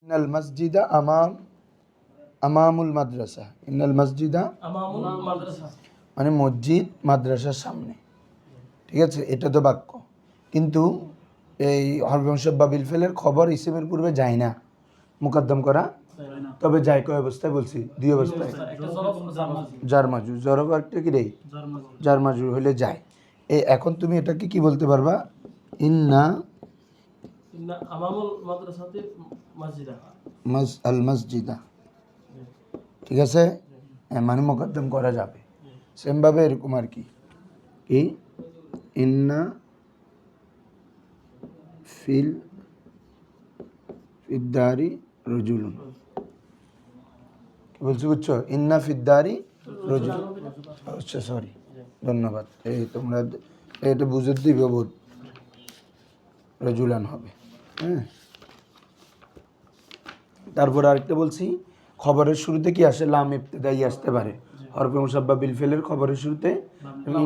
ইন্নাল মসজিদা আমামুল মাদ্রাসা। ইন্নাল মসজিদা আমামুল মাদ্রাসা মানে মসজিদ মাদ্রাসার সামনে। ঠিক আছে, এটা তো বাক্য, কিন্তু এই হরফে মুসাব্বা বিল ফেলের খবর ইসিমের পূর্বে যায় না, মুকদ্দম করা, তবে যায় কয় অবস্থায় বলছি? দুই অবস্থায়। একটা জরফ জারমাজি জার মাজুর, জরব একটা কি রে, জার মাজুর হলে যায়। এখন তুমি এটাকে কি বলতে পারবা? ইন্না ইন্না আমামুল মাদ্রাসাতে মসজিদা আল মসজিদা। ঠিক আছে, মানে মোকদ্দম করা যাবে। সেমভাবে এরকম আর কি, ইন্না ফিদ্দারি রজুলুন। কি বলছি বুঝছো? ইন্না ফিদ্দারি রজুল। আচ্ছা সরি, ধন্যবাদ। এই তোমরা এটা বুঝে দিবে, বোধ রজুলান হবে। হ্যাঁ, তারপর আরেকটা বলছি, খবরের শুরুতে কি আসে? লাম ইবতেদাই আসতে পারে। হরফে মুসাব্বা বিল ফেলের খবরের শুরুতে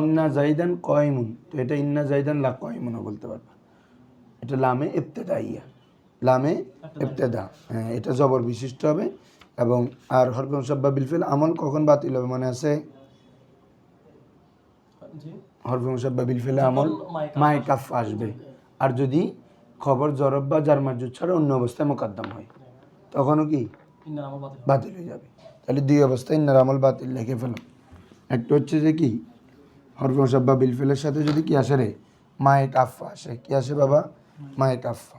ইন্না জাইদান কয়মুন, তো এটা ইন্না জাইদান লা কয়মুনও বলতে পারবা। এটা লামে ইবতেদাইয়া, লামে ইবতেদা। হ্যাঁ, এটা জবর বিশিষ্ট হবে। এবং আর হরফে মুসাব্বা বিল ফেল আমল কখন বাতিল হবে মনে আছে? হরফে মুসাব্বা বিল ফেলে আমল মায়ে কাফ আসবে, আর যদি খবর জরব বা জার মাজুদ ছাড়া অন্য অবস্থায় মোকদ্দম হয় তখনও কি ইন্নার আমল বাতিল হয়ে যাবে। তাহলে দুই অবস্থায় ইন্নার আমল বাতিল লিখে ফেলো। একটা হচ্ছে যে কি, হরফে মুসাব্বা বিল ফেলের সাথে যদি কি আসে রে, মায়ে কাফা আসে। কি আসে বাবা? মায়ে কাফা।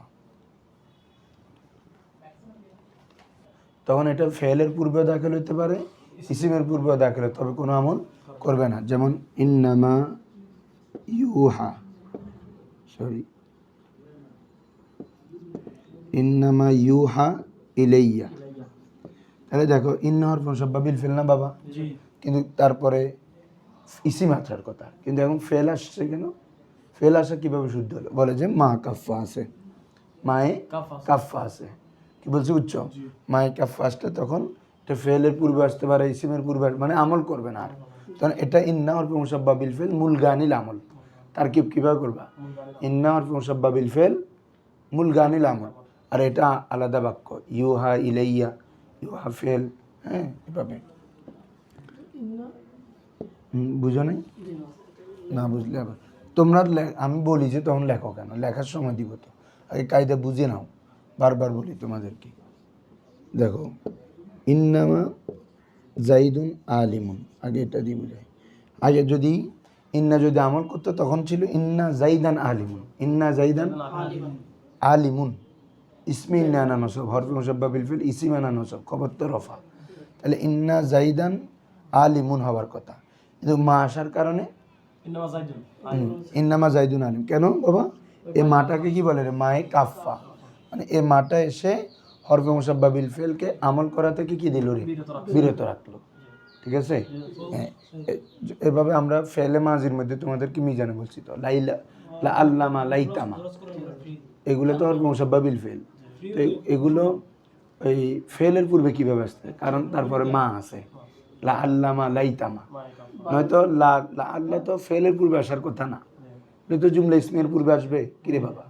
তখন এটা ফেলের পূর্বেও দাখিল হইতে পারে, ইসিমের পূর্বেও দাখিল হতে, তবে কোনো আমল করবে না। যেমন ইন্নামা ইউহা, ইন্নামা ইউহা ইলাইয়া। তাহলে দেখো, ইন্না হরফে মুসাব্বা বিল ফেল না বাবা, কিন্তু তারপরে ইসিম আসার কথা, কিন্তু এখন ফেল আসছে কেন? ফেল আসা কিভাবে শুদ্ধ হলো? বলে যে মা কাফা আছে, মায়ে কাফা আছে। কি বলছি উচ্চ? মায়ে কাফা আসলে তখন এটা ফেলের পূর্বে আসতে পারে, ইসিমের পূর্বে, মানে আমল করবে না আর। তখন এটা ইন্না হরফে মুসাব্বা বিল ফেল মূল গানিল আমল। তার কিভাবে করবা? ইন্না হরফে মুসাব্বা বিল ফেল মূল গানিল আমল, আর এটা আলাদা বাক্য, ইউহা ইলাইয়া, ইউহা ফেল। হ্যাঁ, এভাবে। বুঝো নাই? না বুঝলে আবার তোমরা আমি বলি যে তখন লেখো কেন, লেখার সময় দিব তো, আগে কায়দা বুঝে নাও। বারবার বলি তোমাদেরকে, দেখো ইন্নামা জাইদুন আলিমুন, আগে এটা দিয়ে বুঝাই। আগে যদি ইন্না যদি আমল করতো তখন ছিল ইন্না জাইদান আলিমুন, ইন্না জাইদান আলিমুন, ইসমি ইন্না আনা নসব, হরফে মুসাব্বা বিল ফিল ইসিম আনা নসব, খবর তো রফা। তাহলে ইন্না জাইদান আলিমুন হওয়ার কথা, কিন্তু মা আসার কারণে ইন্নামা জাইদুন আলিম। কেন বাবা? এ মাটাকে কি বলে রে? মায়ে কাফা, মানে এ মাটা এসে হরফে মুসাব্বা বিল ফিলকে আমল করা থেকে কি দিল রে? বিরত রাখলো। ঠিক আছে, এভাবে আমরা ফেলে মাজির মধ্যে তোমাদেরকে মিজানে বলছি তো, লাইলা লা আল্লামা লাইতামা, এগুলো তো হরফে মুসাব্বা বিল ফেল। তো এগুলো ওই ফেলের পূর্বে কীভাবে আসছে? কারণ তারপরে মা আছে, লা আল্লামা লাইতামা। নয়তো লা আল্লাহ তো ফেলের পূর্বে আসার কথা না, নয়তো জুমলা ইসমের পূর্বে আসবে। কিরে বাবা,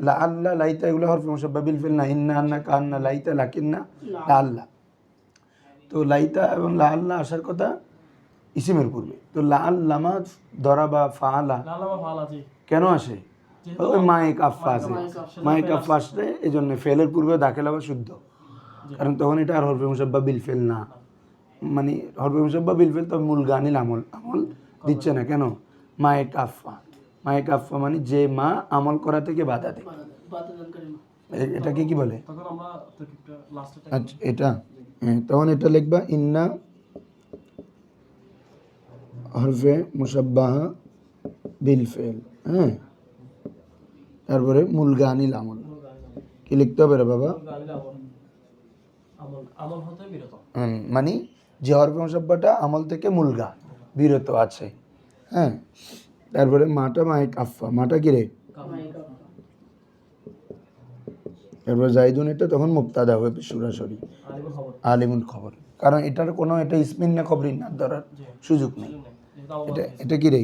লা আল্লাহ লাইতা এগুলো হরফে মুসাব্বা বিল ফেল না। ইন্না আন্না কান্না লাইতা লাকিন্না লা আল্লাহ, তো লাইতা এবং লা আল্লাহ আসার কথা ইসিমের পূর্বে। তো লা আল্লামা ধরা বা ফাআলা কেন আসে? ওই মায়ে কাফা আছে, মায়ে কাফা আসলে এই জন্য ফেলের পূর্বে দাখিল হওয়া শুদ্ধ, কারণ তখন এটা আর হরফে মুসাব্বা বিল ফেল না। মানে হরফে মুসাব্বা বিল ফেল, তবে মূল গানিল আমল দিচ্ছে না। কেন? মায়ে কাফা, মায়ে কাফা মানে যে মা আমল করা থেকে বাধা দেয়, এটাকে কি বলে? আচ্ছা এটা, তখন এটা লিখবা ইন্না হরফে মুসাব্বাহা বিল ফেল। হ্যাঁ, তারপরে মূল গানিল আমল। কি লিখতে হবে রে বাবা? মানে যে হরফে মুসাব্বাটা আমল থেকে মুলগা বিরত আছে। হ্যাঁ, তারপরে মাটা মায়ে কাফা, মাটা কি রে? তারপরে জাইদুন, এটা তখন মুক্তাদা হবে সরাসরি, আলিমুন খবর, কারণ এটার কোনো এটা ইসমিন না খবরিন না ধরার সুযোগ নেই। এটা কি রে?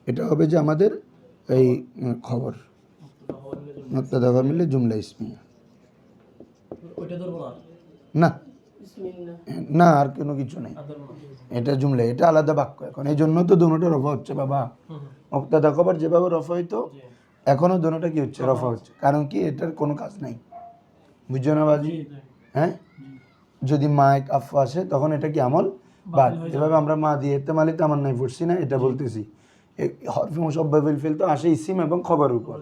এটা হবে যে আমাদের এই খবর, মুক্তাদা মিলে জুমলা ইসমিয়া। ওইটা ধরবো না না বিসমিল্লাহ না, আর কোনো কিছু নেই, আর ধরবো না। এটা জুমলা, এটা আলাদা বাক্য এখন। এই জন্য তো দুটোটা রফা হচ্ছে বাবা। মুবতাদা খবর যেভাবে রফা হইতো জি এখনো দুটোটা কি হচ্ছে, রফা হচ্ছে। কারণ কি, এটার কোনো কাজ নাই, বুঝছো না বাজি? জি জি হ্যাঁ, যদি মাইক আফা আসে তখন এটা কি আমল বাদ। এভাবে আমরা মা দিয়ে তেমালি তামান্নায় পড়ছি না, এটা বলতেছি। হরফে মুসাব্বা বিল ফেল তো আসে ইসিম এবং খবরের উপর,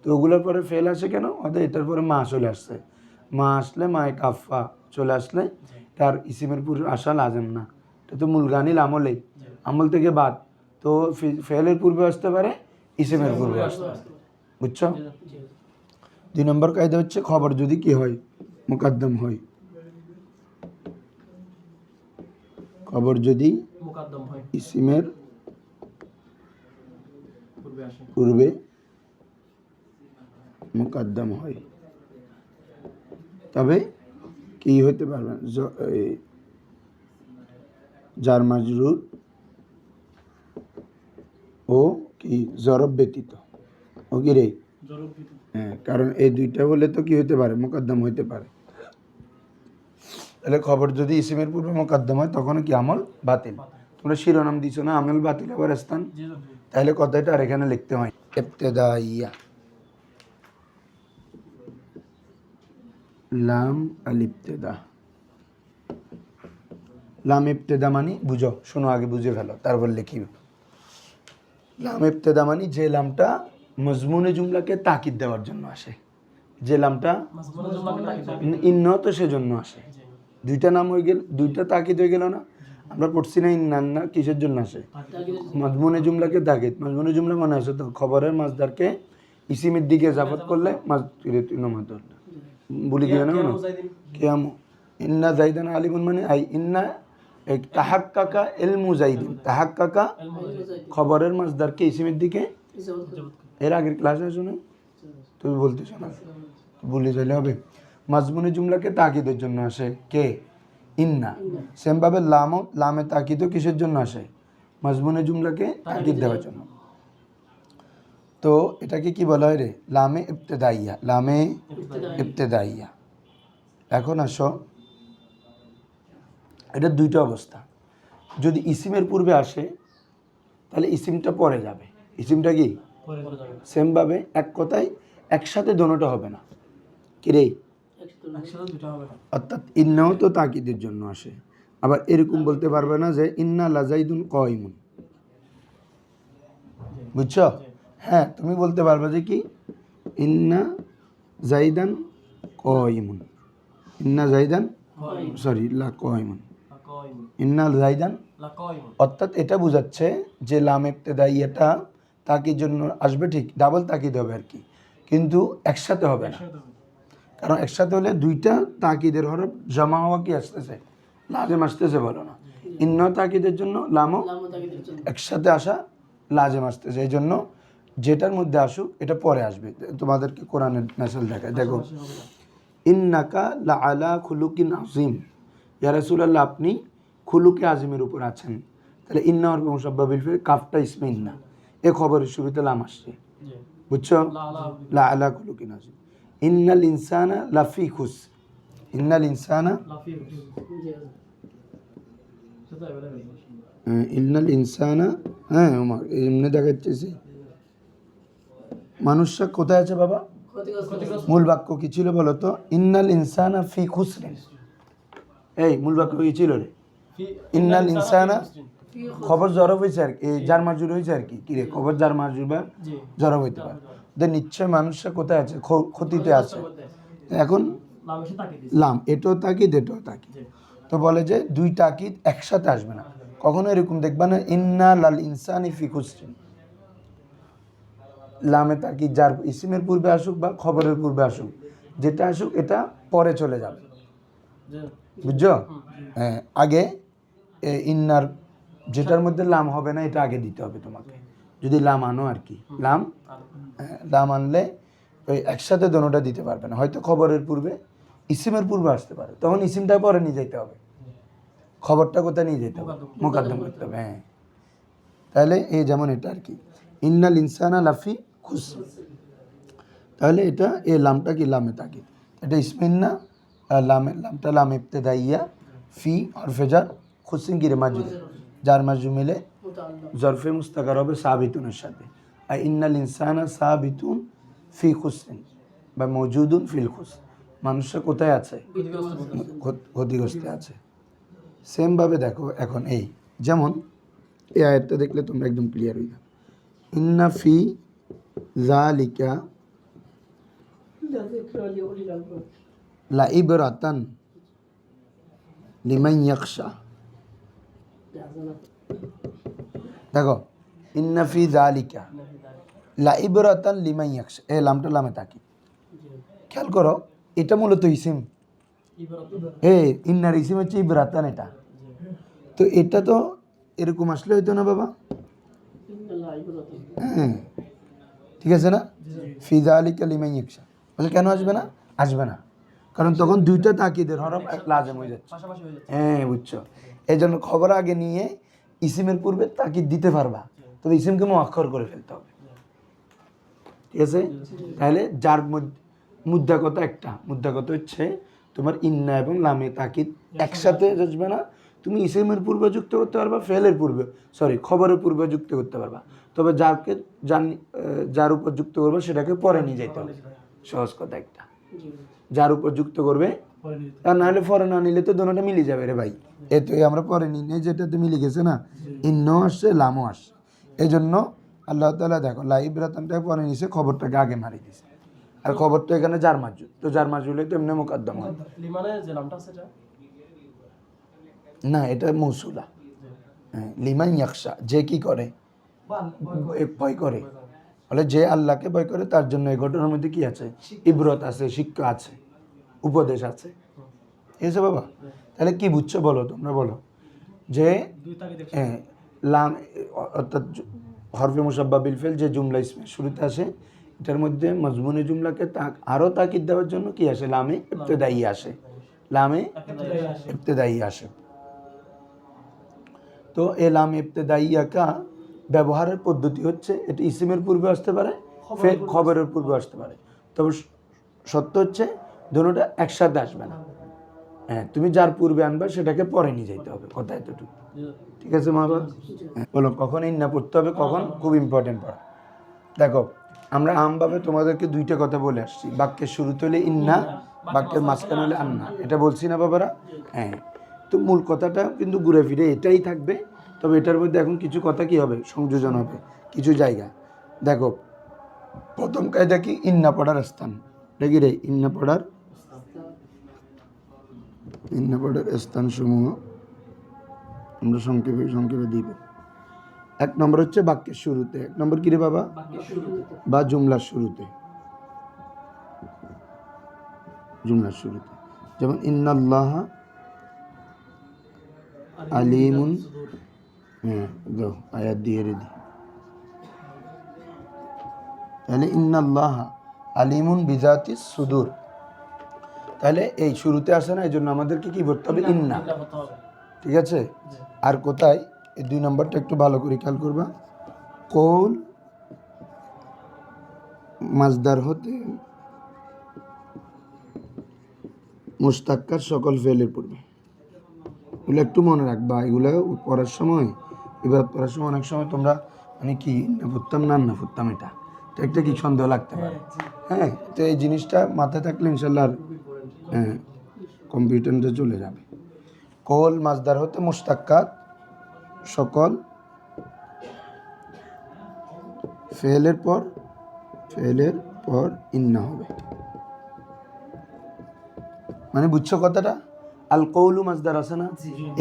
তো ওগুলোর পরে ফেল আসে কেন? ওদের এটার পরে মা চলে আসছে, মা আসলে মাইক আফা চলে আসলে তার ইসিমের পূর্বে আসা লাজেম না, এটা তো মূলগানিল আমলেই, আমল থেকে বাদ। তো ফেলের পূর্বে আসতে পারে, ইসিমের পূর্বে আসতে পারে, বুঝছো? জি 2 নম্বর কায়দা হচ্ছে খবর যদি কি হয়, মুকাদ্দম হয়। খবর যদি মুকাদ্দম হয় ইসিমের পূর্বে আসে পূর্বে মুকাদ্দম হয়, তবে কি হতে পারবে না, জার মাজরুর ও কি জরব ব্যতীত, ও কি রে? জরুর ভিতর হ্যাঁ, কারণ এই দুইটা বলে তো কি হতে পারে, মুকাদ্দম হইতে পারে। তাহলে খবর যদি ইসিমের পূর্বে মুকাদ্দম হয় তখন কি আমল বাতিল। তোমরা শিরোনাম দিছো না আমল বাতিল আবার স্থান, জি জি তাহলে কথাটা আর এখানে লিখতে হয় ইবতেদাইয়া, লাম আল ইবতেদা। লাম ইবতেদা মানে বুঝো, শোনো আগে বুঝে ফেলো তারপর লিখিব। লাম ইবতেদা মানে যে লামটা মজমুনে জুমলাকে তাকিদ দেওয়ার জন্য আসে, যে লামটা মাসবুল জুমলাকে তাকিদ ইন্ন তো সেজন্য আসে। দুইটা নাম হয়ে গেল, দুইটা তাকিদ হয়ে গেল না? আমরা পড়ছি না ইন্নান্না কিসের জন্য আসে? মজমুনে জুমলাকে তাকিদ। মজমুনে জুমলা মনে আছে তো, খবরের মাসদারকে ইসিমের দিকে জাফত করলে বলি দিও না কেয়াম। ইন্না জাইদান আলিমুন মানে আই ইন্না এক তাহাক্কাকা ইলমু জাইদিন, তাহাক্কাকা খবরের মাসদারকে ইসিমের দিকে। এর আগের ক্লাসে আসো না তুমি, বলতেছো না, ভুলে যাইলে হবে। মাজমুনে জুমলাকে তাকিদের জন্য আসে কে? ইন্না। সেমভাবে লামও, লামে তাকিদও কিসের জন্য আসে? মাজমুনে জুমলাকে তাকিদ দেওয়ার জন্য। তো এটাকে কি বলা হয় রে? লামে ইবতেদাইয়া, লামে ইবতেদাইয়া। এখন আসো, এটা দুইটা অবস্থা। যদি ইসিমের পূর্বে আসে তাহলে ইসিমটা পরে যাবে, ইসিমটা কি পরে যাবে সেমভাবে, এক কথায় একসাথে দোনোটা হবে না, কি রে? একসাথে দুটো হবে অর্থাৎ ইন্নাও তো তাকিদের জন্য আসে, আবার এরকম বলতে পারবে না যে ইন্না লাজাইদুন কয়মুন, বুঝছো? হ্যাঁ, তুমি বলতে পারবে যে কি ইন্না জাইদান কয়মুন, ইন্না জাইদান, সরি লা কয়মুন, লাকাইম ইন্না জাইদান। লাকাইম অর্থাৎ এটা বোঝাচ্ছে যে লাম ইবতেদাইয়াটা তাকির জন্য আসবে, ঠিক ডাবল তাকিদ হবে আর কি, কিন্তু একসাথে হবে না। কারণ একসাথে হলে দুইটা তাকিদের হরফ জমা হওয়া কি আসতেছে, লাজেম আসতেছে, বলো না? ইন্ন তাকিদের জন্য লামও একসাথে আসা লাজেম আসতেছে, এই জন্য যেটার মধ্যে আসুক এটা পরে আসবে। তোমাদেরকে কোরআনের মেসেল দেখায়, দেখো ইন্নাকা লা আলা খুলুকিন আজিম, ইয়া রাসূলুল্লাহ আপনি খুলুকে আজিমের উপর আছেন। তাহলে ইন্না হরফে মুসাব্বা বিল ফিল, কাফটা ইসমে ইন্না, এ খবরের শুরুতে লাম আসছে, জি বুঝছো? লা লা লা আলা খুলুকিন আজিম। ইন্নাল ইনসানা লাফি খুস, ইন্নাল ইনসানা, লাফি সেটা এবারে ইন্নাল ইনসানা, হ্যাঁ ওমা এমনি দেখাচ্ছি। মানুষরা কোথায় আছে বাবা? মূল বাক্য কি ছিল বলো তো? ইন্নাল ইনসানা ফি খুসরিন। এই মূল বাক্য কি ছিল রে? ইন্নাল ইনসানা, খবর জরব হয়েছে আর কি, জার মাজুর হয়েছে আর কি, কি রে খবর জার মাজুর বা জি জরব হইতে পারে। তো নিশ্চয় মানুষরা কোথায় আছে? ক্ষতিতে আছে। এখন লাম এসে তাকিদ লাম, এটাও তাকিদ এটাও তাকিদ, জি তো বলে যে দুই তাকিদ একসাথে আসবে না কখনো, এরকম দেখবা না ইন্না লাল ইনসানি ফি খুসরিন। লামে তাকিদ যার ইসিমের পূর্বে আসুক বা খবরের পূর্বে আসুক, যেটা আসুক এটা পরে চলে যাবে, জি বুঝছো? হ্যাঁ, আগে ইন্নার যেটার মধ্যে লাম হবে না এটা আগে দিতে হবে তোমাকে, যদি লাম আনো আর কি। লাম, লাম আনলে ওই একসাথে দোনোটা দিতে পারবে না, হয়তো খবরের পূর্বে ইসিমের পূর্বে আসতে পারে, তখন ইসিমটা পরে নিয়ে যেতে হবে, খবরটা কোথায় নিয়ে যেতে হবে? মোকাদ্দম করতে হবে। হ্যাঁ, তাহলে এই যেমন এটা আর কি, ইন্নাল ইনসানা লাফি খুসর, তাহলে এটা এই লামটা কি লামে তাকিদ, এটা ইসমিন না, লামটা লাম ইবতেদাইয়া ফি হরফে জার খুসিন গিরে মাজুদ যার মাজু মিলে জরফে মুস্তাকার হবে সাবিতুনের সাথে আর ইন্নাল ইনসানা সাবিতুন ফি খুসরিন বা মজুদুন ফিল খুস মানুষরা কোথায় আছে ক্ষতিগ্রস্তে আছে সেমভাবে দেখো এখন এই যেমন এই আয়াতটা দেখলে তোমরা একদম ক্লিয়ার হয়ে যাবে ইন্না ফি যালিকা লা ইবরাতান লিমান ইয়াখশা দেখো ইন্না ফি যালিকা লা ইবরাতান লিমান ইয়াখশা এই লামটা লামে তাকি খেয়াল করো এটা মূলত ইসিম ইন্নার ইসিম হচ্ছে ইবরাতান এটা তো এটা তো এরকম আসলে হইতো না বাবা হ্যাঁ ঠিক আছে না ফি যালিকা লিমান ইয়াখশা বলে কেন আসবে না আসবে না কারণ তখন দুইটা তাকিদের হরফ লাজম হয়ে যাচ্ছে পাশাপাশি হয়ে যাচ্ছে। হ্যাঁ বুঝছো এই জন্য খবর আগে নিয়ে ইসিমের পূর্বে তাকিদ দিতে পারবা তবে ইসিমকে মুআক্খার করে ফেলতে হবে ঠিক আছে তাহলে যার মুদ্রা কথা একটা মুদ্রা কথা হচ্ছে তোমার ইন্না এবং লামে তাকিদ একসাথে আসবে না তুমি ইসিমের পূর্বে যুক্ত করতে পারবা ফেলের পূর্বে খবরের পূর্বে যুক্ত করতে পারবা তবে যার উপর যুক্ত করবে সেটাকে পরে নিয়ে যেতে হবে সহজ কথা একটা যার উপর যুক্ত করবে পরে নিতে আর নাহলে পরে না নিলে তো দোনোটা মিলে যাবে রে ভাই এ তো আমরা পরে নিই নেই যেটাতে মিলে গেছে না ইন্নও আসছে লামও আসছে এই জন্য আল্লাহ তাআলা দেখো লাইব রাতানটাকে পরে নিছে খবরটাকে আগে মারি দিছে আর খবরটা এখানে জার মাজুদ তো জার মাজুদ হলে তো এমনি মুকদ্দম হয় লিমানে যে নামটা আছে এটা না এটা মৌসুলা হ্যাঁ লিমান ইয়াকশা যে কি করে ভয় করে বলে যে আল্লাহকে ভয় করে তার জন্য এই ঘটনার মধ্যে কি আছে ইবরত আছে শিক্ষা আছে উপদেশ আছে ঠিক আছে বাবা তাহলে কি বুঝছো বলো তোমরা বলো যে দুই তাকে দেখছি হ্যাঁ লাম অর্থাৎ হরফে মুসাব্বা বিল ফেল যে জুমলা ইসমে শুরুতে আসে এটার মধ্যে মজমুনে জুমলাকে আরও তাকিদ দেওয়ার জন্য কি আসে লামে ইবতেদাই আসে লামে ইবতেদাই আসে তো এ লাম ইবতেদাইয়াকা ব্যবহারের পদ্ধতি হচ্ছে এটা ইসিমের পূর্বে আসতে পারে ফের খবরের পূর্বে আসতে পারে তবে সত্য হচ্ছে দুটোটা একসাথে আসবে না হ্যাঁ তুমি যার পূর্বে আনবা সেটাকে পরে নিয়ে যেতে হবে কথা এতটুকু ঠিক আছে মা বাবা বলো কখন ইন্না পড়তে হবে কখন খুব ইম্পর্টেন্ট পড়া দেখো আমরা আমভাবে তোমাদেরকে দুইটা কথা বলে আসছি বাক্যের শুরুতে হলে ইন্না বাক্যের মাঝখানে হলে আন্না এটা বলছি না বাবারা হ্যাঁ তো মূল কথাটা কিন্তু ঘুরে ফিরে এটাই থাকবে তবে এটার মধ্যে এখন কিছু কথা কি হবে সংযোজন হবে কিছু জায়গা দেখো প্রথম কায়দা কি ইন্না পড়ার স্থান দেখি রে ইন্না পড়ার স্থানসমূহ আমরা সংক্ষেপে দিব এক নম্বর হচ্ছে বাক্যের শুরুতে এক নম্বর কি রে বাবা বা জুমলার শুরুতে যেমন ইন্নাল্লাহা আলিমুন হ্যাঁ দাও আয়াত দিয়ে রেডি তাহলে ইন্নাল্লাহা আলিমুন বিজাতিস সুদূর তাহলে এই শুরুতে আসে না এই জন্য আমাদেরকে কি করতে হবে ইন্না ঠিক আছে আর কোথায় এই দুই নম্বরটা একটু ভালো করে খেয়াল করবা কৌল মাজদার হতে মুস্তাক্কার সকল ফেলের পূর্বে এগুলো একটু মনে রাখবা এগুলো পড়ার সময় এবার পড়ার সময় অনেক সময় তোমরা মানে কি না ফুটতাম না ফুটতাম এটা তো একটা কি সন্দেহ লাগতে পারে হ্যাঁ তো এই জিনিসটা মাথায় থাকলে ইনশাল্লাহ হ্যাঁ কম্পিউটারটা চলে যাবে কৌল মাজদার হতে মুস্তাক্কাত সকল ফেলের পর ইন্না হবে মানে বুঝছো কথাটা আল কৌলু মাজদার আছে না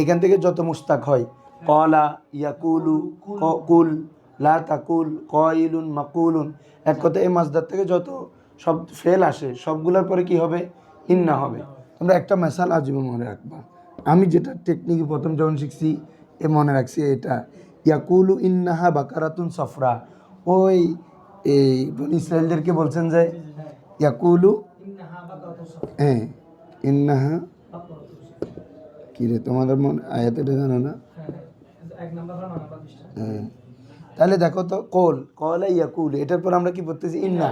এখান থেকে যত মুস্তাক হয় কলা ইয়াকুলু কুল লা তাকুল কয়লুন মাকুলুন এক কথায় এই মাজদার থেকে যত সব ফেল আসে সবগুলোর পরে কি হবে ইন্না হবে তোমরা একটা মেসাল আজীবন মনে রাখবা আমি যেটা টেকনিক প্রথম যখন শিখছি মনে রাখছি এটা ইয়াকুলু ইন্নাহা বাকারাতুন সফরা ওই এই ইসরায়েলদেরকে বলছেন যে ইয়াকুলু হ্যাঁ ইন্নাহা কি রে তোমাদের মনে আয়াতটা জানো না হ্যাঁ তাহলে দেখো তো কলা ইয়াকুল এটার পর আমরা কি বলতেছি ইন্না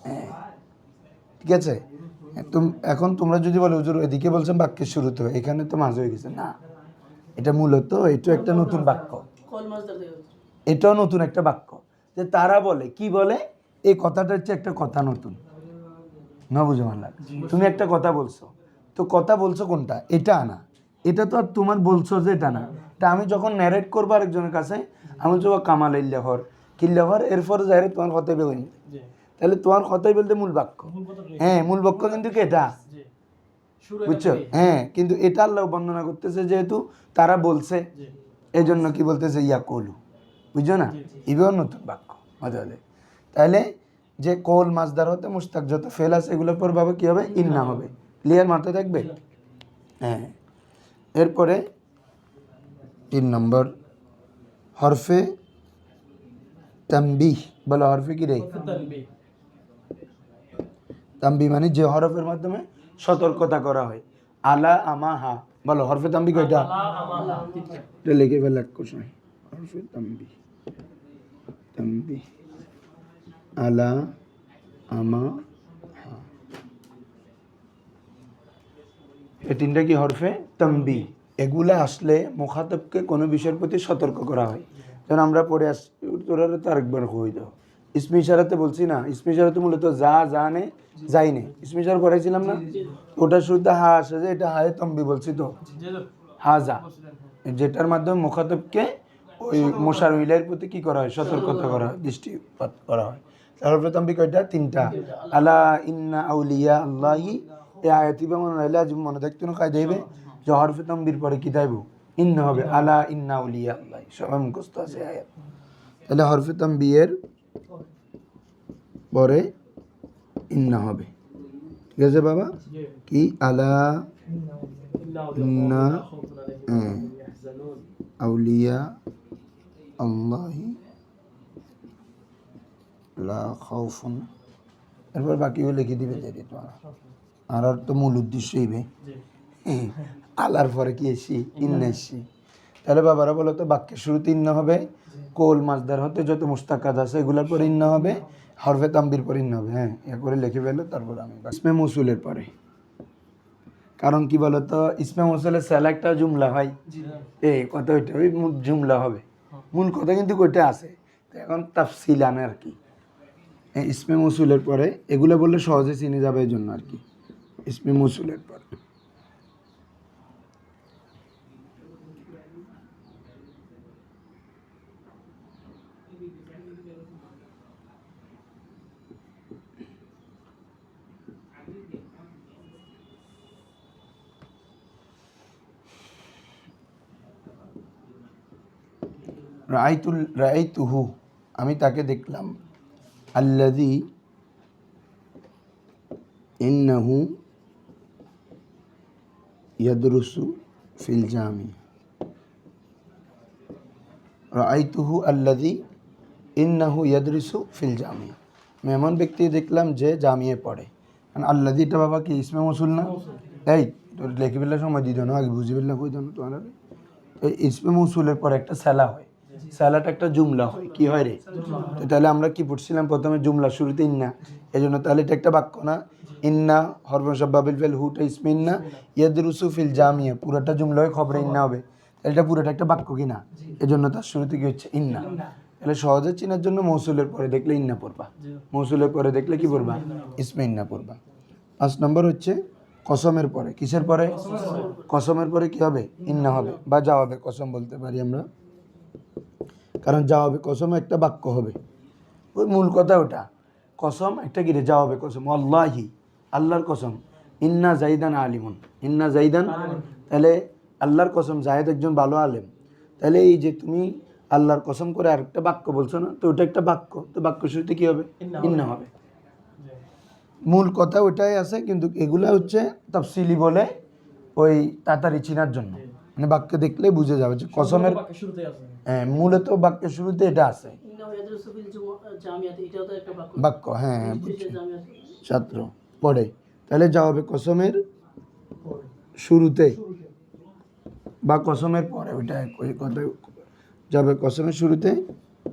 হ্যাঁ ঠিক আছে এখন তোমরা যদি বলো হুজুর এদিকে বলছেন বাক্যের শুরুতে, এখানে তো মাঝ হয়ে গেছে না, এটা মূলত এটা একটা নতুন বাক্য, কল মাছদার থেকে এটাও নতুন একটা বাক্য। যে তারা বলে কি বলে, এই কথাটা হচ্ছে একটা কথা নতুন না, বুঝে মানলাম। তুমি একটা কথা বলছো, তো কথা বলছো কোনটা, এটা না, এটা তো আর তোমার বলছো যে এটা না, এটা আমি যখন ন্যারেট করবো আরেকজনের কাছে, আমি বলছি ও কামাল ইল্লাহর কিল্লাহর, এরপর যাই তোমার কথাই বেরোয়নি, জি তাহলে তোমার কথাই বলতে মূল বাক্য। মূল কথা রেখে হ্যাঁ, মূল বাক্য কিন্তু কি এটা, জি শুরু বুঝছো? হ্যাঁ, কিন্তু এটা আল্লাহ বর্ণনা করতেছে যেহেতু তারা বলছে, জি এই জন্য কি বলতেছে ইয়া কলু, বুঝছো না, এবার নতুন বাক্য মজা হলে। তাহলে যে কোল মাছদার হতে মুস্তাক যত ফেল আছে এগুলোর পর ভাবে কি হবে, ইন্না হবে। ক্লিয়ার মাথায় থাকবে? হ্যাঁ। এরপরে 3 নম্বর হরফে তানবিহ। বলো হরফে কি রে? তানবীহ তানবিহ মানে যে হরফের মাধ্যমে সতর্কতা করা হয়। আলা আমা হা। বলো হরফে তানবিহ কয়টা? আলা এটা লিখে ফেলে এক কোশ্চেন। হরফে তানবিহ, তানবিহ আলা আমা হা, এই তিনটা কি হরফে তানবিহ। এগুলা আসলে মুখাতাবকে কোনো বিষয়ের প্রতি সতর্ক করা হয়। যেমন আমরা পড়ে আসছি, তোরা তো আরেকবার হয়ে যাও, ইসমি ইশারাতে বলছি না, ইসমি ইশারাতে মূলত যা জানে যাই নে, ইসমি ইশারা পড়াইছিলাম না, ওটা শুদ্ধ হা আসে, যে এটা হায়ে তম্বি বলছি তো, জি হাজা, যেটার মাধ্যমে মুখাতাবকে ওই মোশারহিলের প্রতি কি করা হয়, সতর্কতা করা হয়, দৃষ্টিপাত করা হয়। তারপরে তম্বি কয়টা? তিনটা। আলা ইন্না আউলিয়া আল্লাহি, এই আয়াতি বা মনে রাখলে আজ মনে থাকতো না, কায়দা হইবে যে হরফে তম্বির পরে কি থাকবো, ইন্না হবে। আলা ইন্না আউলিয়া আল্লাহ, সবাই মুখস্থ আছে আয়াত। তাহলে হরফে তানবিহের পরে ইন্না হবে, ঠিক আছে বাবা? কি আলা ইন্না আউলিয়া আল্লাহি লা খাউফুন, এরপর বাকিও লিখে দিবে দেরি তোমার। আর তো মূল উদ্দেশ্য হইবে আলার পরে কি এসি, ইন্না এসি। তাহলে বাবারা বলো তো, বাক্যের শুরুতে ইন্না হবে, কোল মাছদার হতে যত মুস্তাকাদ আছে এগুলোর পরে ইন্না হবে, হরফে তানবির পরে ইন্না হবে। হ্যাঁ, এ করে লিখে ফেলো। তারপর আমি ইসমে মৌসুলের পরে, কারণ কি বলতো, ইসমে মৌসুলের সেলা একটা জুমলা হয়, এই কথা ওইটা ওই জুমলা হবে, মূল কথা কিন্তু ওইটা আছে। তো এখন তাফসিল আনে আর কি, ইসমে মৌসুলের পরে এগুলো বললে সহজে চিনে যাবে, এই জন্য আর কি ইসমে মৌসুলের পরে। রাআইতুহু, আমি তাকে দেখলাম। আল্লাযী, ইন্নাহু ইয়াদরুসু ফিল জামি। রাআইতুহু আল্লাযী ইন্নাহু ইয়াদরুসু ফিল জামি, আমি এমন ব্যক্তি দেখলাম যে জামিয়ে পড়ে। কারণ আল্লাযীটা বাবা কি ইসমে মৌসুল না? এই তোর লেখি ফেলার সময় দিত না, আগে বুঝি ফেললে কই দেন তোমার। এই ইসমে মৌসুলের পরে একটা সেলা হয়, সেলাটা একটা জুমলা হয়, কি হয় রে? তো তাহলে আমরা কি পড়ছিলাম প্রথমে, জুমলা শুরুতে ইন্না, এই জন্য তাহলে এটা একটা বাক্য না? ইন্না হরফ মুশাব্বাবিল ফিল, হুটা ইসমে ইন্না, ইয়াদরুসু ফিল জামিয়া পুরোটা জুমলা হয়, খবরে ইন্না হবে, তাহলে এটা পুরোটা একটা বাক্য কি না? এজন্য তার শুরুতে কি হচ্ছে, ইন্না। তাহলে সহজে চেনার জন্য মৌসুলের পরে দেখলে ইন্না পড়বা, মৌসুলের পরে দেখলে কি পড়বা, ইসমে ইন্না পড়বা। 5 নম্বর হচ্ছে কসমের পরে, কিসের পরে? কসমের পরে কি হবে, ইন্না হবে, বা জাওয়াবে কসম বলতে পারি আমরা, কারণ জাওয়াবে কসম একটা বাক্য হবে, ওই মূল কথা ওটা। কসম একটা কি রে, জাওয়াবে কসম, আল্লাহি আল্লাহর কসম, ইন্না জাইদান আলিমুন, ইন্না জাইদান, তাহলে আল্লাহর কসম জায়েদ একজন ভালো আলেম। তাহলে এই যে তুমি আল্লাহর কসম করে আরেকটা বাক্য বলছো না, তো ওটা একটা বাক্য, তো বাক্য শুরুতে কি হবে, ইন্না হবে। মূল কথা ওইটাই আছে, কিন্তু এগুলা হচ্ছে তাফসিলি বলে, ওই তাড়াতাড়ি চিনার জন্য, মানে বাক্য দেখলে বুঝে যাবে যে কসমের, শুরুতে আছে হ্যাঁ মূলত বাক্যের শুরুতে এটা আছে, এটাও তো একটা বাক্য। বাক্য, হ্যাঁ হ্যাঁ বুঝছি, ছাত্র পড়ে। তাহলে যাওয়াবে কসমের শুরুতে বা কসমের পরে, ওইটা ওই কথা যাবে, কসমের শুরুতে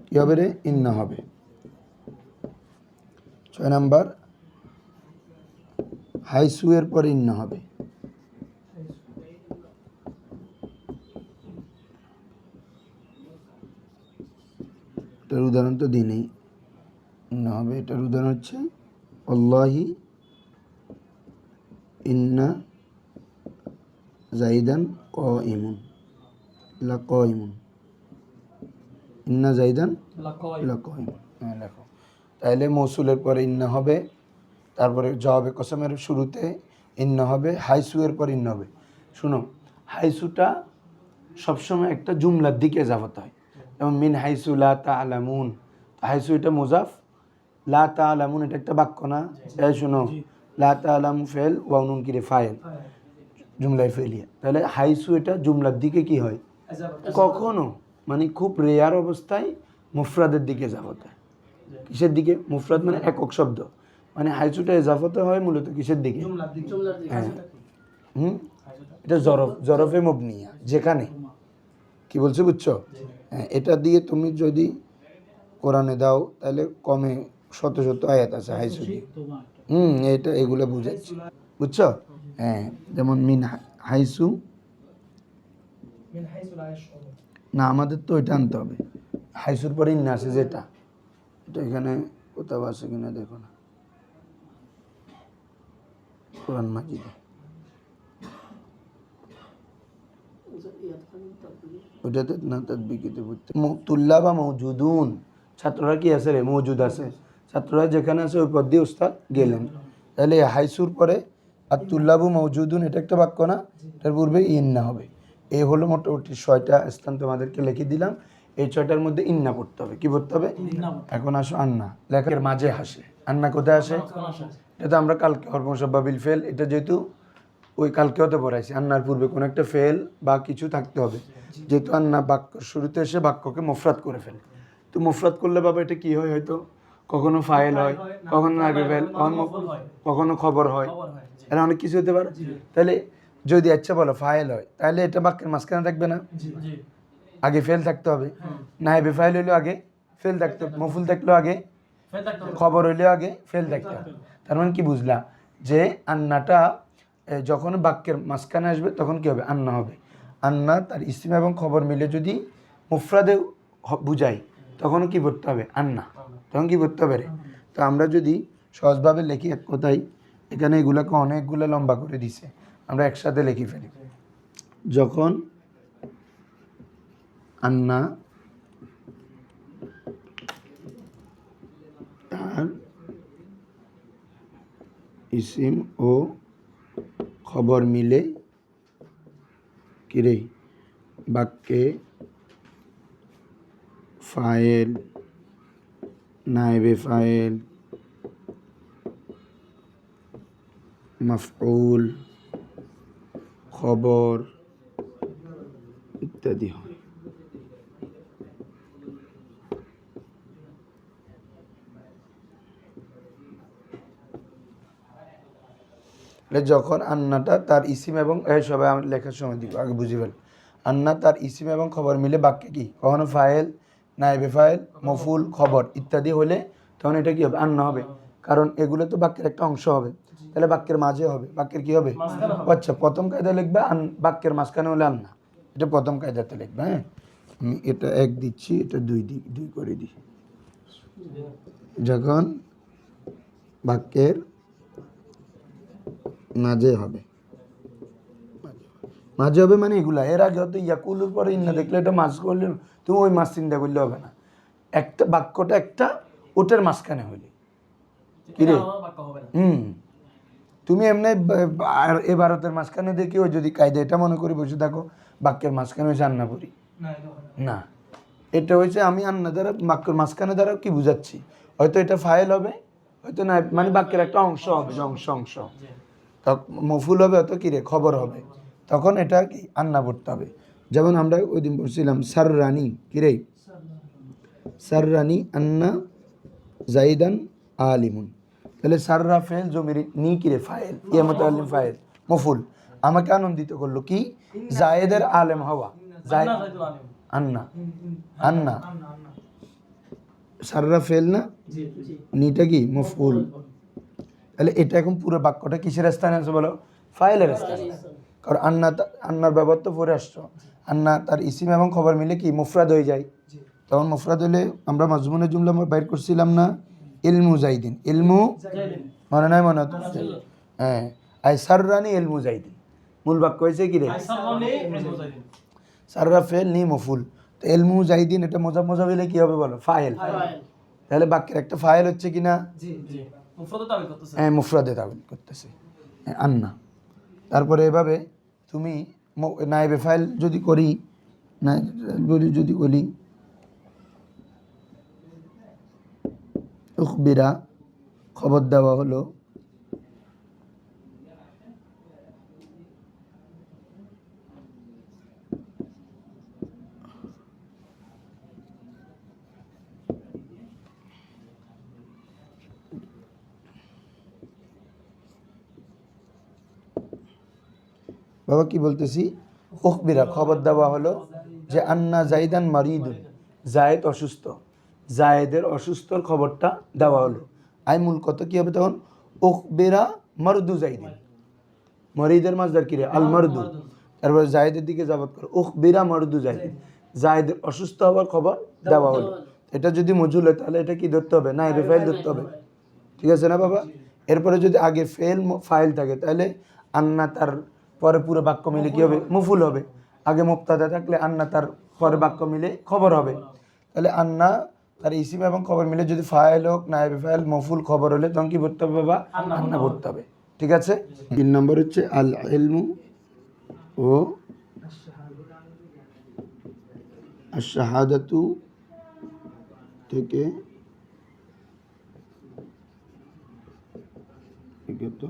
কী হবে রে, ইন্না হবে। 6 নাম্বার হাইসু এর পরে ইন্না হবে। এটার উদাহরণ তো দিই নেই, ইন্না হবে। এটার উদাহরণ হচ্ছে আল্লাহি ইন্না জাইদান কাইমুন, লা কাইমুন, ইন্না জাইদান লা কাইমুন। হ্যাঁ লেখো। তাহলে মৌসুলের পরে ইন্না হবে, তারপরে জবাবে কসমের শুরুতে ইন্না হবে, হাইসু এর পর ইন্না হবে। শুনো, হাইসুটা সবসময় একটা জুমলার দিকে যাবত হয়। যেমন মিন হাইসু লা তা'লামুন, হাইসু এটা মুজাফ, লা তা'লামুন এটা একটা বাক্য না? এই শুনো, লা তা'লামু ফেল ওয়া নুন কিরে ফাইল, জুমলায় ফেলিয়া। তাহলে হাইসু এটা জুমলার দিকে কি হয়? কখনো মানে খুব রেয়ার অবস্থায় মুফরাদের দিকে যাবত হয়। কিসের দিকে? মুফরাদ মানে একক শব্দ, মানে হাইসুটা এজাফতে হয় মূলত কিসের দিকে? জুমলার দিকে। হ্যাঁ। এটা জরফে মবনিয়া, যেখানে কি বলছো বুঝছো? হ্যাঁ, এটা দিয়ে তুমি যদি কোরআনে দাও তাহলে কমে শত শত আয়াত আছে হাইসু দিয়ে। এটা এগুলো বুঝাচ্ছি, বুঝছো? হ্যাঁ, যেমন মিন হাইসু, না আমাদের তো ওইটা আনতে হবে। হাইসুর পরে ইন্না আছে যেটা, এটা এখানে কোথাও আছে কিনা দেখো না কোরআন মাজিদে। ওইটাতে না তাদবিকিতে পড়তে তুল্লা বা মৌজুদুন, ছাত্ররা কি আছে রে? মৌজুদ আছে। ছাত্ররা যেখানে আছে ওই পদ দিয়ে উস্তাদ গেলেন। তাহলে হাইসুর পরে আর তুল্লাবু মৌজুদুন এটা একটা বাক্য না? এটার পূর্বে ইন্না হবে। এই হলো মোটামুটি 6টা স্থান তোমাদেরকে লিখে দিলাম। এই 6টার মধ্যে ইন্না পড়তে হবে। কি পড়তে হবে? এখন আসো আন্না। লেখার মাঝে আসে। আন্না কোথায় আসে? এটা তো আমরা কালকে হরফ মুসাব্বাবিল ফেল, এটা যেহেতু ওই কালকেও তো পড়াইছি, আন্নার পূর্বে কোনো একটা ফেল বা কিছু থাকতে হবে। যেহেতু আন্না বাক্য শুরুতে এসে বাক্যকে মুফরাদ করে ফেলে, তো মুফরাদ করলে বাবা এটা কি হয়? হয়তো কখনো ফাইল হয়, কখনো আগে ফেল, কখনো খবর হয়, এটা অনেক কিছু হতে পারে। তাহলে যদি আচ্ছা বলো ফাইল হয়, তাহলে এটা বাক্যের মাঝখানে থাকবে না? আগে ফেল থাকতে হবে। নায়েবে ফাইল হইলেও আগে ফেল থাকতে হবে, মফুল থাকলেও আগে, খবর হইলেও আগে ফেল থাকতে হবে। তার মানে কি বুঝলা? যে আন্নাটা যখন বাক্যের মাঝখানে আসবে তখন কি হবে? আন্না হবে। আন্না তার ইসম এবং খবর মিলে যদি মুফরাদে বুঝাই তখনও কি পড়তে হবে? আন্না। তখন কি পড়তে হবে রে? তো আমরা যদি সহজভাবে লিখি এক কথায়, এখানে এগুলোকে অনেকগুলো লম্বা করে দিছে, আমরা একসাথে লিখি ফেলি। যখন আন্না তার ইসিম ও খবর মিলে কিরে বাক্যে ফাইল, নায়েবে ফাইল, মাফউল, খবর ইত্যাদি হয়। যখন আন্নাটা তার ইসিম এবং সবাই আমি লেখার সময় দিব আগে বুঝি ফেল। আন্না তার ইসিম এবং খবর মিলে বাক্যে কি কখনো ফাইল, নায়েবে ফাইল, মফুল, খবর ইত্যাদি হলে তখন এটা কি হবে? আন্না হবে। কারণ এগুলো তো বাক্যের একটা অংশ হবে, তাহলে বাক্যের মাঝে হবে। বাক্যের কি হবে? আচ্ছা, প্রথম কায়দা লিখবে বাক্যের মাঝখানে হলে আন্না, এটা প্রথম কায়দাতে লিখবে। হ্যাঁ, আমি এটা 1 দিচ্ছি, এটা 2 করে দিই। যখন বাক্যের মাঝে হবে, মাঝে হবে মানে এগুলা। এর আগে হয়তো ইয়াকুলুর পরে ইন্না দেখলে এটা মাঝ করলে তুমি ওই মাছ চিন্তা করলে হবে না। একটা বাক্যটা একটা ওটার মাঝখানে হইলে কিরে তুমি এমনি এ ভারতের মাঝখানে দেখি ওই যদি কায়দা এটা মনে করি বসে থাকো বাক্যের মাঝখানে হয়েছে আন্না করি না। এটা হয়েছে আমি আন্না দ্বারা বাক্যের মাঝখানে দ্বারা কি বুঝাচ্ছি, হয়তো এটা ফাইল হবে, হয়তো না, মানে বাক্যের একটা অংশ হবে, অংশ মফুল হবে, হয়তো কিরে খবর হবে, তখন এটা কি আন্না পড়তে হবে। যেমন আমরা ওই দিন পড়ছিলাম সাররানি, কিরে সাররানি আন্না জাইদান আলিমুন। তাহলে সাররা ফেল জমির নি কিরে ফাইল, ইয়ামত আলিম ফাইল, মফুল আমাকে আনন্দিত করলো কি? জায়েদের আলেম হওয়া। আন্না আন্না সাররা ফেল না, নিটা কি মফুল। তাহলে এটা এখন পুরো বাক্যটা কিসের স্থানে আছে বলো? ফাইলের স্থানে। কারণ আন্নার ব্যবহার তো পরে আসছো। আন্না তার ইসিম এবং খবর মিলে কি মুফরাদ হয়ে যায়। তখন মুফরাদ হলে আমরা মাজমুনের জুমলা বাইর করছিলাম না, ইলমু জাইদিন। ইলমু মনে নাই মনে হতো? হ্যাঁ, আই সাররানি ইলমু জাইদিন। মূল বাক্য হয়েছে কি রে? সাররা ফেল নি মফুল। তো ইলমু জাইদিন এটা মোজাব মোজাব হলে কি হবে বলো? ফাইল। তাহলে বাক্যের একটা ফাইল হচ্ছে কি না? হ্যাঁ, মুফরাদে তাবিল করতেছে আন্না। তারপরে এভাবে তুমি নায়েবে ফাইল যদি করি, না যদি বলি উখবিরা খবর দেওয়া হলো, বাবা কি বলতেছি, উখবিরা খবর দেওয়া হলো যে আন্না জাইদান মারিদুন, জায়েদ অসুস্থ, জায়েদের অসুস্থর খবরটা দেওয়া হলো। আই মূল কত কি হবে তখন? উখবিরা মারদু জাইদিন। মরিদের মাজদার কি রে? আল মারদু। তারপরে জায়েদের দিকে যাবত করো, উখবিরা মারদু জাইদিন, জায়েদের অসুস্থ হওয়ার খবর দেওয়া হলো। এটা যদি মজুল হয় তাহলে এটা কি ধরতে হবে? নায়েবে ফাইল ধরতে হবে। ঠিক আছে না বাবা? এরপরে যদি আগে ফাইল থাকে তাহলে আন্না তার পরে পুরো বাক্য মিলে কি হবে? মুফুল হবে। আগে মুক্তাদা থাকলে আন্না তার পরে বাক্য মিলে খবর হবে। তাহলে আন্না তার ইসিম এবং খবর মিলে যদি ফাইল হোক, নায়েবে ফাইল, মফুল, খবর হলে তখন কি ভরতে হবে বাবা? আন্না ভরতে হবে। ঠিক আছে? 3 নম্বর হচ্ছে আল ইলমু ও আশ-শাহাদাতু থেকে তো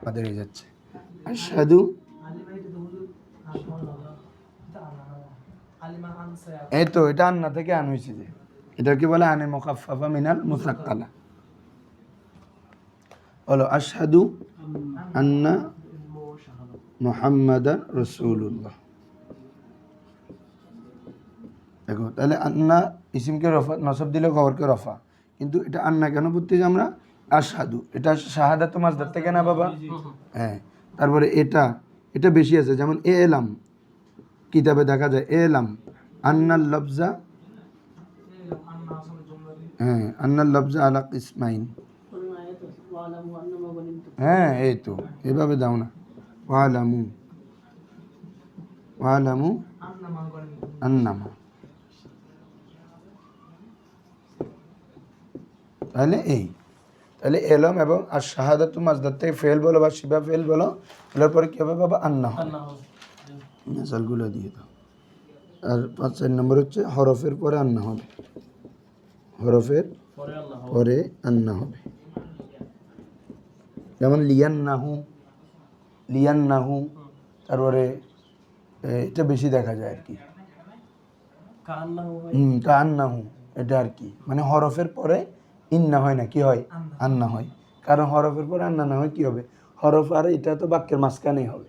আমাদের হয়ে যাচ্ছে আশহাদু। এই তো এটা আন্না থেকে আন হয়েছে, যে এটা কি বলে? আনে মুখাফফাফা মিনাল মুসাক্কালা। হলো আশহাদু আন্না মুহাম্মাদান রাসূলুল্লাহ। দেখো তাহলে আন্না ইসিমকে রফা, নসব দিলে খবরকে রফা, কিন্তু এটা আন্না কেন পড়তেছি আমরা? আশহাদু, এটা শাহাদাত মাজদার থেকে না বাবা? হ্যাঁ। তারপরে এটা বেশি আছে, যেমন এলাম, কিতাবে দেখা যায় এলাম আন্নাল লফজা, হ্যাঁ আন্নাল লফজা আলা ইসমাইন। হ্যাঁ এই তো এভাবে দাও না, ওয়ালামু আন্নামা। তাহলে এলম এবং আর শাহাদাতু মাজদার থেকে ফেল বলো বা শিবা ফেল বলো, বলার পরে কি হবে বাবা? আন্না হবে। মিসালগুলো দিয়ে দাও। আর 5 নম্বর হচ্ছে হরফের পরে আন্না হবে, হরফের পরে আন্না হবে। যেমন লিয়ান্নাহু, তারপরে এটা বেশি দেখা যায় আর কি, কান্নাহু, এটা আর কি মানে হরফের পরে ইন্না হয় না, কি হয়? আন্না হয়। কারণ হরফের পরে আন্না না হয় কি হবে? হরফ আর এটা তো বাক্যের মাঝখানেই হবে,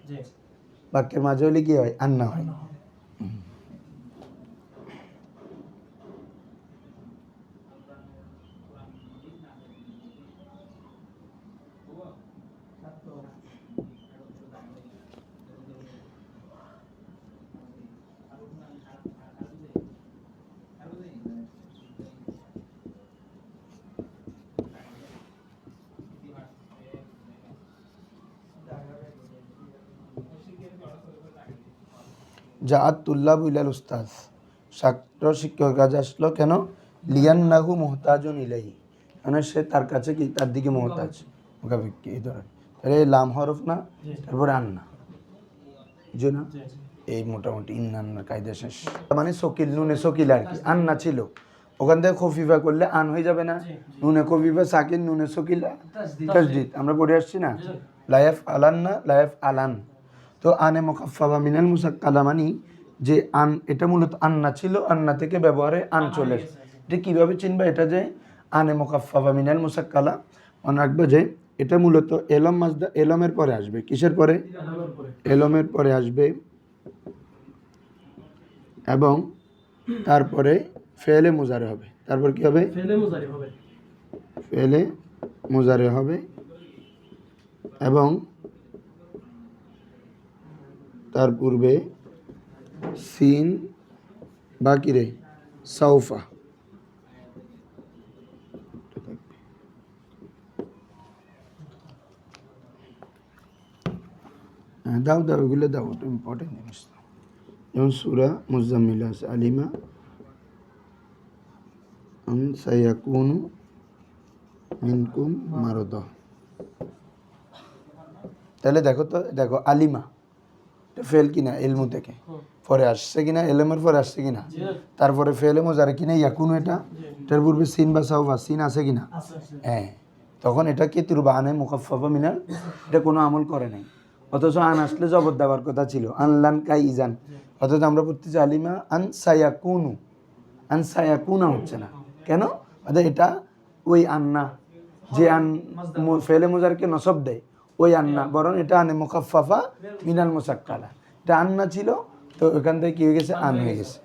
বাক্যের মাঝে হলে কি হয়? আন্না হয়। জাআত তুল্লাবু ইলাল উস্তাজ, ছাত্র শিক্ষকের কাছে আসলো কেন? লিয়ান্নাহু মুহতাজুন ইলাইহি, মানে সে তার কাছে কি? তার দিকে মুহতাজ, মুখাপেক্ষী এই ধরনের। তাহলে লাম হরফ না, তারপরে আন্না, যে না এই মোটামুটি ইন্নান্নার কায়দা শেষ। মানে সকিল, নুনে সকিল আর কি, আন্না ছিল, ওখান থেকে খফিফা করলে আন হয়ে যাবে না? নুনে খফিফা সাকিন, নুনে সকিল তাসদিদ, আমরা পড়ে আসছি না? লায়াফ আলান্না, লায়াফ আলান। তো আনে মুখাফফাফা মিনাল মুসাক্কালা মানে যে আন, এটা মূলত আন্না ছিল, আন্না থেকে ব্যবহারে আন চলে। এটা কীভাবে চিনবা? এটা যে আনে মুখাফফাফা মিনাল মুসাক্কালা মনে রাখবে যে এটা মূলত এলম মাজদা এলমের পরে আসবে। কিসের পরে? এলমের পরে আসবে এবং তারপরে ফেলে মুজারে হবে। তারপর কি হবে? ফেলে মুজারে হবে এবং তার পূর্বে সিন বা কি রে সাউফা দাও দাও এগুলো দাও, ওটা ইম্পর্টেন্ট জিনিস। যেমন সূরা মুজাম্মিল আছে আলিমা আন সায়াকুনু মিনকুম মারদা। তাহলে দেখো তো, দেখো আলিমা এটা ফেল কিনা ইলমু থেকে পরে আসছে কিনা, এলমের পরে আসছে কিনা, তারপরে ফেলে মোজারে কিনা ইয়াকুনু, এটার পূর্বে সিন বা সাউফা, সিন আছে কিনা, হ্যাঁ, তখন এটা কি তুরবানে মুখাফফা মিনাল, এটা কোনো আমল করে নাই। অথচ আন আসলে জবর দেওয়ার কথা ছিল, আনলান কাই ইজান, অথচ আমরা পড়তেছি আলিমা আন সায়াকুনু, আন সায়াকুনা হচ্ছে না কেন? অর্থাৎ এটা ওই আন্না যে আন ফেলে মোজারকে নসব দেয় ওই আন্না, বরং এটা আনে মুখাফফা মিনাল মুসাক্কালা, এটা আন্না ছিল তো ওখান থেকে কি হয়ে গেছে? আন হয়ে গেছে।